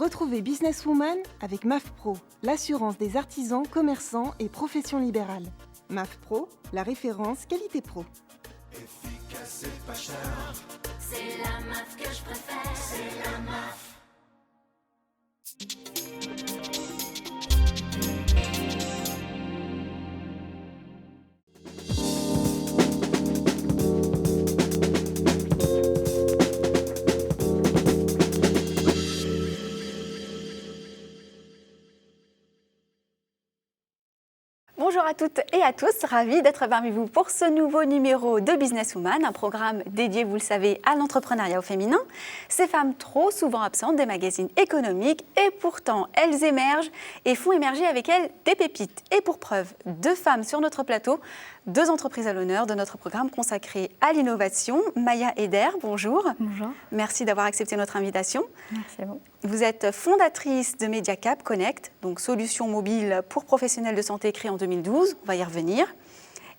Retrouvez Businesswoman avec MAF Pro, l'assurance des artisans, commerçants et professions libérales. MAF Pro, la référence qualité pro. Efficace et pas cher. C'est la MAF que je préfère. C'est la MAF. Bonjour à toutes et à tous, ravie d'être parmi vous pour ce nouveau numéro de Businesswoman, un programme dédié, vous le savez, à l'entrepreneuriat au féminin. Ces femmes trop souvent absentes des magazines économiques et pourtant elles émergent et font émerger avec elles des pépites. Et pour preuve, 2 femmes sur notre plateau, 2 entreprises à l'honneur de notre programme consacré à l'innovation. Maya Eder, bonjour. Bonjour. Merci d'avoir accepté notre invitation. Merci à vous. Vous êtes fondatrice de Mediacap Connect, donc solution mobile pour professionnels de santé créée en 2012, on va y revenir.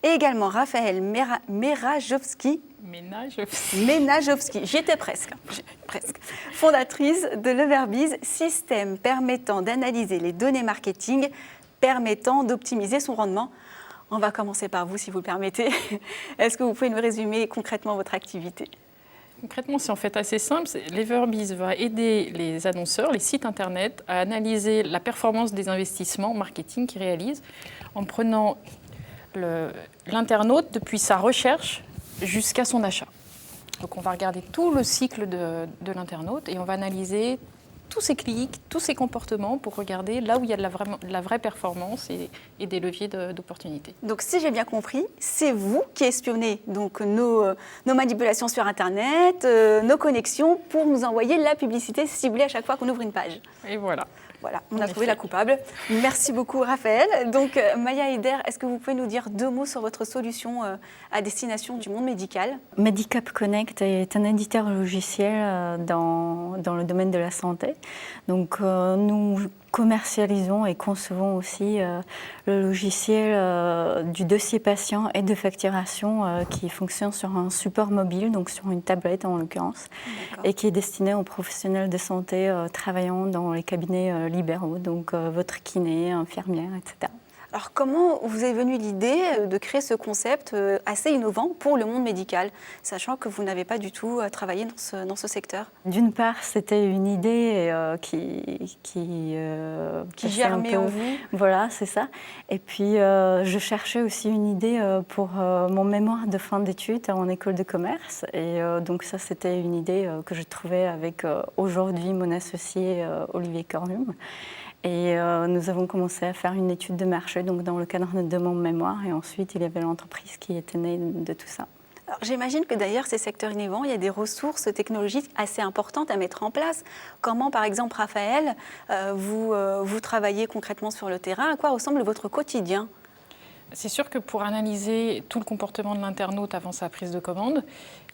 Et également Raphaël Merajowski, j'y étais presque, fondatrice de Leverbiz, système permettant d'analyser les données marketing, permettant d'optimiser son rendement. On va commencer par vous, si vous le permettez. Est-ce que vous pouvez nous résumer concrètement votre activité ? Concrètement, c'est en fait assez simple. Leverbiz va aider les annonceurs, les sites internet, à analyser la performance des investissements marketing qu'ils réalisent en prenant l'internaute depuis sa recherche jusqu'à son achat. Donc on va regarder tout le cycle de l'internaute et on va analyser tous ses clics, tous ses comportements pour regarder là où il y a de la vraie performance et des leviers d'opportunité. Donc si j'ai bien compris, c'est vous qui espionnez donc, nos manipulations sur Internet, nos connexions pour nous envoyer la publicité ciblée à chaque fois qu'on ouvre une page. Et voilà. Voilà, on a trouvé la coupable. Merci beaucoup Raphaël. Donc Maya Eder, est-ce que vous pouvez nous dire 2 mots sur votre solution à destination du monde médical ? Medicap Connect est un éditeur logiciel dans le domaine de la santé. Donc nous commercialisons et concevons aussi le logiciel du dossier patient et de facturation qui fonctionne sur un support mobile, donc sur une tablette en l'occurrence, et qui est destiné aux professionnels de santé travaillant dans les cabinets libéraux, donc votre kiné, infirmière, etc. Alors comment vous est venue l'idée de créer ce concept assez innovant pour le monde médical, sachant que vous n'avez pas du tout travaillé dans ce secteur ? D'une part, c'était une idée qui germait en vous. Voilà, c'est ça. Et puis, je cherchais aussi une idée pour mon mémoire de fin d'études en école de commerce. Et donc ça, c'était une idée que je trouvais avec aujourd'hui mon associé Olivier Cornum. Et nous avons commencé à faire une étude de marché donc dans le cadre de mon mémoire. Et ensuite, il y avait l'entreprise qui était née de tout ça. Alors, j'imagine que d'ailleurs, ces secteurs innovants, il y a des ressources technologiques assez importantes à mettre en place. Comment, par exemple, Raphaël, vous travaillez concrètement sur le terrain ? À quoi ressemble votre quotidien ? C'est sûr que pour analyser tout le comportement de l'internaute avant sa prise de commande,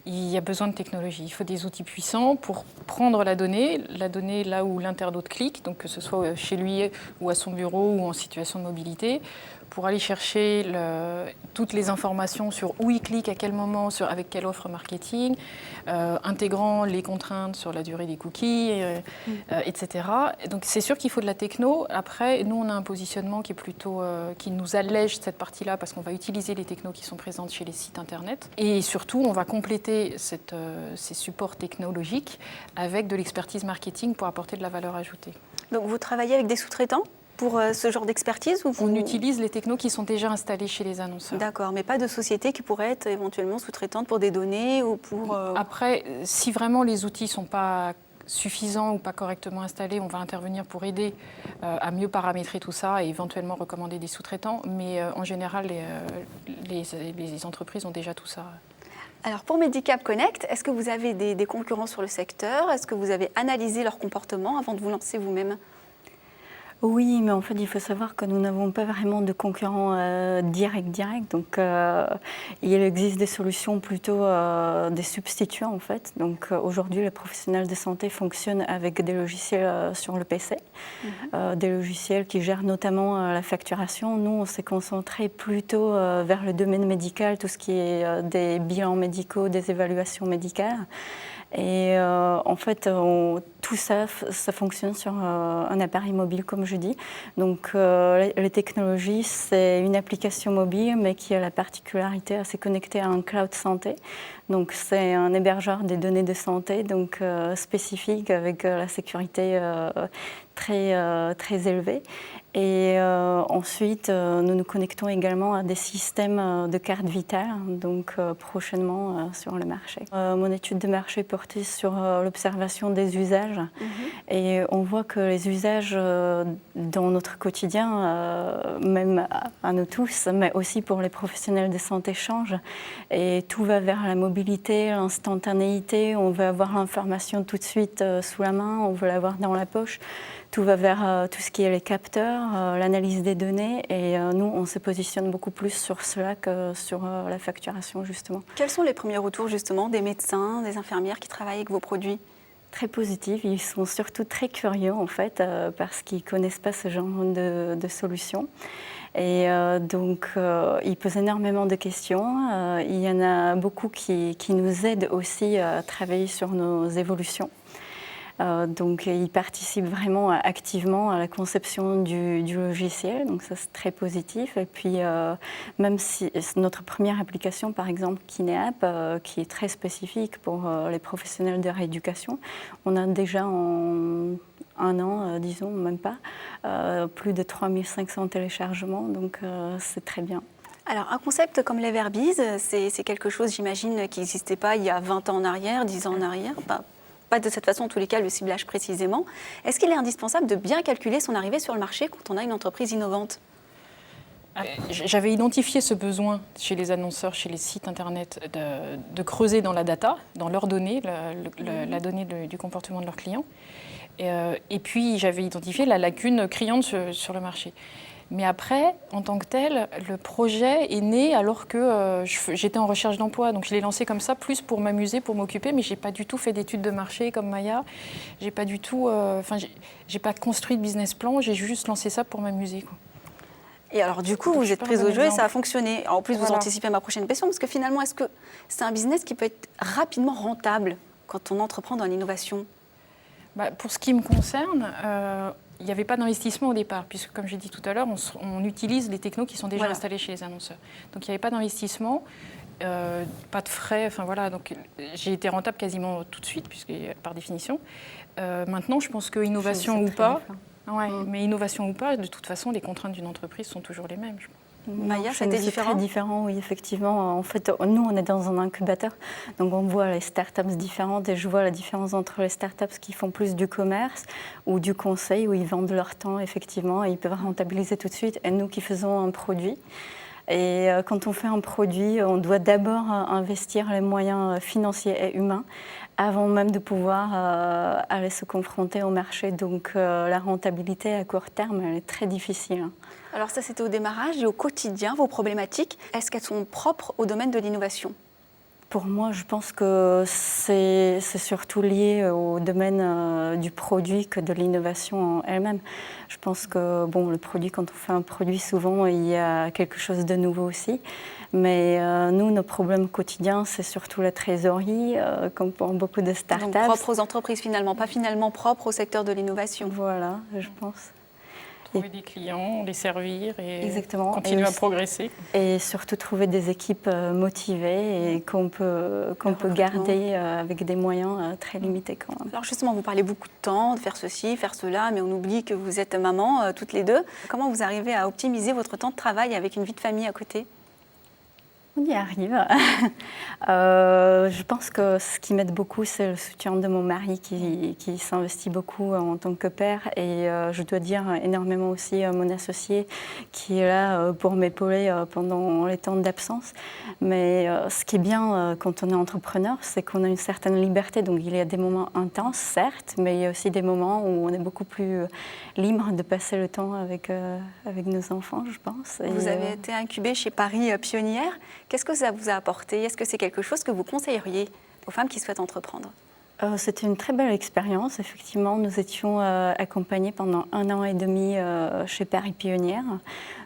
il y a besoin de technologie. Il faut des outils puissants pour prendre la donnée là où l'internaute clique, donc que ce soit chez lui ou à son bureau ou en situation de mobilité, pour aller chercher toutes les informations sur où il clique, à quel moment, avec quelle offre marketing, intégrant les contraintes sur la durée des cookies, etc. Donc c'est sûr qu'il faut de la techno. Après, nous, on a un positionnement qui est plutôt qui nous allège cette partie-là parce qu'on va utiliser les technos qui sont présentes chez les sites internet. Et surtout, on va compléter ces supports technologiques avec de l'expertise marketing pour apporter de la valeur ajoutée. Donc vous travaillez avec des sous-traitants pour ce genre d'expertise ou On utilise les technos qui sont déjà installés chez les annonceurs. D'accord, mais pas de société qui pourrait être éventuellement sous-traitante pour des données ou pour... Après, si vraiment les outils ne sont pas suffisants ou pas correctement installés, on va intervenir pour aider à mieux paramétrer tout ça et éventuellement recommander des sous-traitants. Mais en général, les entreprises ont déjà tout ça. Alors pour Medicap Connect, est-ce que vous avez des concurrents sur le secteur ? Est-ce que vous avez analysé leur comportement avant de vous lancer vous-même ? Oui, mais en fait, il faut savoir que nous n'avons pas vraiment de concurrents directs. Donc, il existe des solutions plutôt des substituts, en fait. Donc, aujourd'hui, les professionnels de santé fonctionnent avec des logiciels sur le PC, des logiciels qui gèrent notamment la facturation. Nous, on s'est concentré plutôt vers le domaine médical, tout ce qui est des bilans médicaux, des évaluations médicales. Et en fait, tout ça, ça fonctionne sur un appareil mobile, comme je dis. Donc, les technologies, c'est une application mobile, mais qui a la particularité à se connecter à un cloud santé. Donc, c'est un hébergeur des données de santé, donc spécifique, avec la sécurité très élevée. Et ensuite, nous nous connectons également à des systèmes de carte vitale, donc prochainement sur le marché. Mon étude de marché portait sur l'observation des usages. Et on voit que les usages dans notre quotidien, même à nous tous, mais aussi pour les professionnels de santé, changent. Et tout va vers la mobilité, l'instantanéité. On veut avoir l'information tout de suite sous la main, on veut l'avoir dans la poche. Tout va vers tout ce qui est les capteurs, l'analyse des données. Et nous, on se positionne beaucoup plus sur cela que sur la facturation, justement. Quels sont les premiers retours, justement, des médecins, des infirmières qui travaillent avec vos produits ? Très positifs. Ils sont surtout très curieux, en fait, parce qu'ils ne connaissent pas ce genre de solutions. Et donc, ils posent énormément de questions. Il y en a beaucoup qui nous aident aussi à travailler sur nos évolutions. Donc, ils participent vraiment activement à la conception du logiciel, donc ça c'est très positif. Et puis, même si notre première application, par exemple Kineap, qui est très spécifique pour les professionnels de rééducation, on a déjà en un an, disons, même pas, plus de 3500 téléchargements, donc c'est très bien. Alors, un concept comme l'Everbiz, c'est quelque chose, j'imagine, qui n'existait pas il y a 20 ans en arrière, 10 ans en arrière, pas de cette façon, en tous les cas, le ciblage précisément. Est-ce qu'il est indispensable de bien calculer son arrivée sur le marché quand on a une entreprise innovante ? J'avais identifié ce besoin chez les annonceurs, chez les sites internet, de creuser dans la data, dans leurs données, la donnée du comportement de leurs clients. Et puis, j'avais identifié la lacune criante sur le marché. Mais après, en tant que tel, le projet est né alors que j'étais en recherche d'emploi. Donc je l'ai lancé comme ça, plus pour m'amuser, pour m'occuper, mais je n'ai pas du tout fait d'études de marché comme Maya. J'ai pas du tout, j'ai pas construit de business plan, j'ai juste lancé ça pour m'amuser, quoi. Et alors du coup, Donc, vous êtes prise au jeu et ça a fonctionné. En plus, Voilà. Vous anticipez ma prochaine question, parce que finalement, est-ce que c'est un business qui peut être rapidement rentable quand on entreprend dans l'innovation ? Pour ce qui me concerne, il n'y avait pas d'investissement au départ, puisque comme j'ai dit tout à l'heure, on utilise les technos qui sont déjà installés chez les annonceurs. Donc il n'y avait pas d'investissement, pas de frais, enfin voilà, donc j'ai été rentable quasiment tout de suite, puisque par définition. Maintenant, je pense que innovation ou pas, mais innovation ou pas, de toute façon, les contraintes d'une entreprise sont toujours les mêmes, je pense. Maya, c'était différent ? Très différent, oui, effectivement. En fait, nous, on est dans un incubateur, donc on voit les startups différentes et je vois la différence entre les startups qui font plus du commerce ou du conseil, où ils vendent leur temps, effectivement, et ils peuvent rentabiliser tout de suite, et nous qui faisons un produit. Et quand on fait un produit, on doit d'abord investir les moyens financiers et humains avant même de pouvoir aller se confronter au marché. Donc la rentabilité à court terme, elle est très difficile. Alors ça, c'était au démarrage et au quotidien, vos problématiques, est-ce qu'elles sont propres au domaine de l'innovation ? Pour moi, je pense que c'est surtout lié au domaine du produit que de l'innovation en elle-même. Je pense que le produit, quand on fait un produit, souvent, il y a quelque chose de nouveau aussi. Mais nous, nos problèmes quotidiens, c'est surtout la trésorerie, comme pour beaucoup de startups. Donc propre aux entreprises finalement, pas finalement propre au secteur de l'innovation. Voilà, je pense. Trouver des clients, les servir et Exactement. continuer à progresser. Et surtout trouver des équipes motivées et qu'on peut garder avec des moyens très limités quand même. Alors justement, vous parlez beaucoup de temps, de faire ceci, faire cela, mais on oublie que vous êtes maman toutes les deux. Comment vous arrivez à optimiser votre temps de travail avec une vie de famille à côté ? On y arrive. Je pense que ce qui m'aide beaucoup, c'est le soutien de mon mari qui s'investit beaucoup en tant que père. Et je dois dire énormément aussi à mon associé qui est là pour m'épauler pendant les temps d'absence. Mais ce qui est bien quand on est entrepreneur, c'est qu'on a une certaine liberté. Donc il y a des moments intenses, certes, mais il y a aussi des moments où on est beaucoup plus libre de passer le temps avec nos enfants, je pense. Et vous avez été incubée chez Paris Pionnière. Qu'est-ce que ça vous a apporté ? Est-ce que c'est quelque chose que vous conseilleriez aux femmes qui souhaitent entreprendre ? C'était une très belle expérience. Effectivement, nous étions accompagnés pendant 1 an et demi chez Paris Pionnière.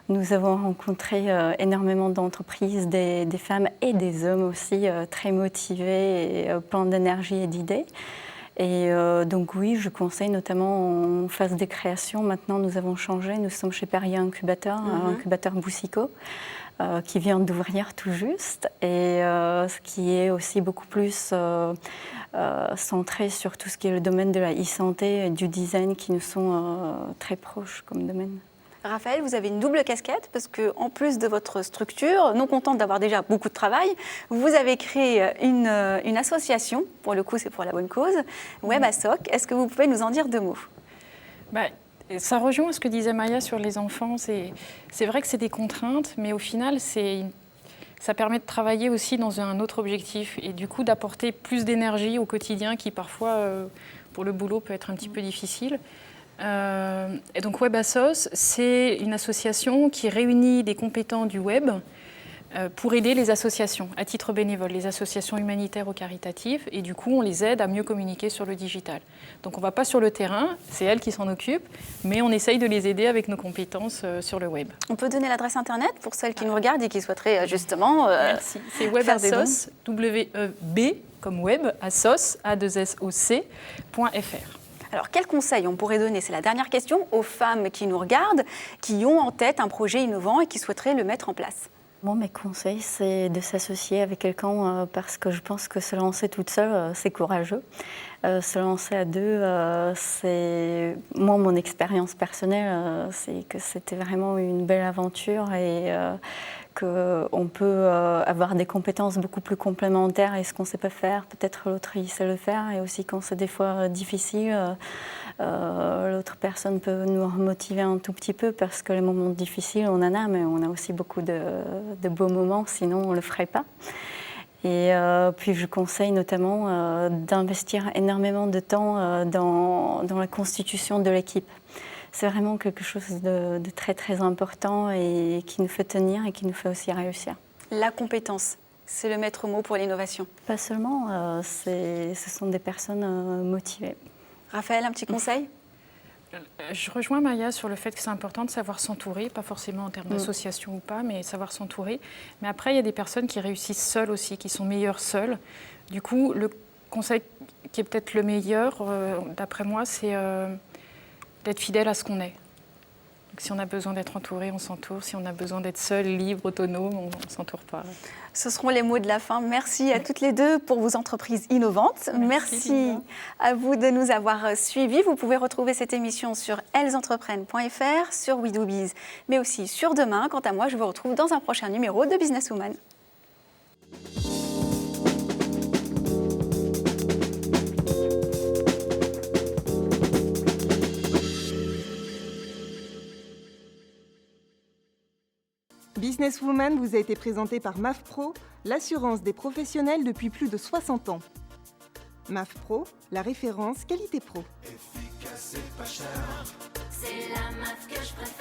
Nous avons rencontré énormément d'entreprises, des femmes et des hommes aussi, très motivés et pleins d'énergie et d'idées. Et donc oui, je conseille notamment en phase des créations. Maintenant, nous avons changé. Nous sommes chez Paris Incubateur, incubateur Boussico, qui vient d'ouvrir tout juste. Et ce qui est aussi beaucoup plus centré sur tout ce qui est le domaine de la e-santé et du design qui nous sont très proches comme domaine. Raphaël, vous avez une double casquette parce qu'en plus de votre structure, non contente d'avoir déjà beaucoup de travail, vous avez créé une association, pour le coup c'est pour la bonne cause, WebASSOC. Est-ce que vous pouvez nous en dire 2 mots ? Ça rejoint ce que disait Maya sur les enfants. C'est vrai que c'est des contraintes, mais au final, ça permet de travailler aussi dans un autre objectif et du coup d'apporter plus d'énergie au quotidien qui parfois, pour le boulot, peut être un petit peu difficile. Et donc WebASSOC, c'est une association qui réunit des compétents du web pour aider les associations à titre bénévole, les associations humanitaires ou caritatives, et du coup on les aide à mieux communiquer sur le digital. Donc on ne va pas sur le terrain, c'est elles qui s'en occupent, mais on essaye de les aider avec nos compétences sur le web. On peut donner l'adresse internet pour celles qui nous regardent et qui souhaiteraient justement Merci. C'est WebASSOC, W-E-B comme web, assoc, A2SOC.fr. Alors, quels conseils on pourrait donner, c'est la dernière question, aux femmes qui nous regardent, qui ont en tête un projet innovant et qui souhaiteraient le mettre en place ? Moi, mes conseils, c'est de s'associer avec quelqu'un parce que je pense que se lancer toute seule, c'est courageux. Se lancer à 2, c'est... Moi, mon expérience personnelle, c'est que c'était vraiment une belle aventure et qu'on peut avoir des compétences beaucoup plus complémentaires et ce qu'on ne sait pas faire, peut-être l'autre il sait le faire et aussi quand c'est des fois difficile, l'autre personne peut nous remotiver un tout petit peu parce que les moments difficiles on en a, mais on a aussi beaucoup de beaux moments, sinon on ne le ferait pas. Et puis je conseille notamment d'investir énormément de temps dans la constitution de l'équipe. C'est vraiment quelque chose de très très important et qui nous fait tenir et qui nous fait aussi réussir. La compétence, c'est le maître mot pour l'innovation. Pas seulement, ce sont des personnes motivées. Raphaël, un petit conseil ? Je rejoins Maya sur le fait que c'est important de savoir s'entourer, pas forcément en termes d'association ou pas, mais savoir s'entourer. Mais après, il y a des personnes qui réussissent seules aussi, qui sont meilleures seules. Du coup, le conseil qui est peut-être le meilleur, d'après moi, c'est d'être fidèle à ce qu'on est. Donc, si on a besoin d'être entouré, on s'entoure. Si on a besoin d'être seul, libre, autonome, on ne s'entoure pas. Ce seront les mots de la fin. Merci à toutes les deux pour vos entreprises innovantes. Merci à vous de nous avoir suivis. Vous pouvez retrouver cette émission sur ellesentreprenent.fr, sur WeDoBiz, mais aussi sur Demain. Quant à moi, je vous retrouve dans un prochain numéro de Businesswoman. Businesswoman vous a été présenté par MAFPRO, l'assurance des professionnels depuis plus de 60 ans. MAFPRO, la référence qualité pro. Efficace et pas cher. C'est la MAF que je préfère.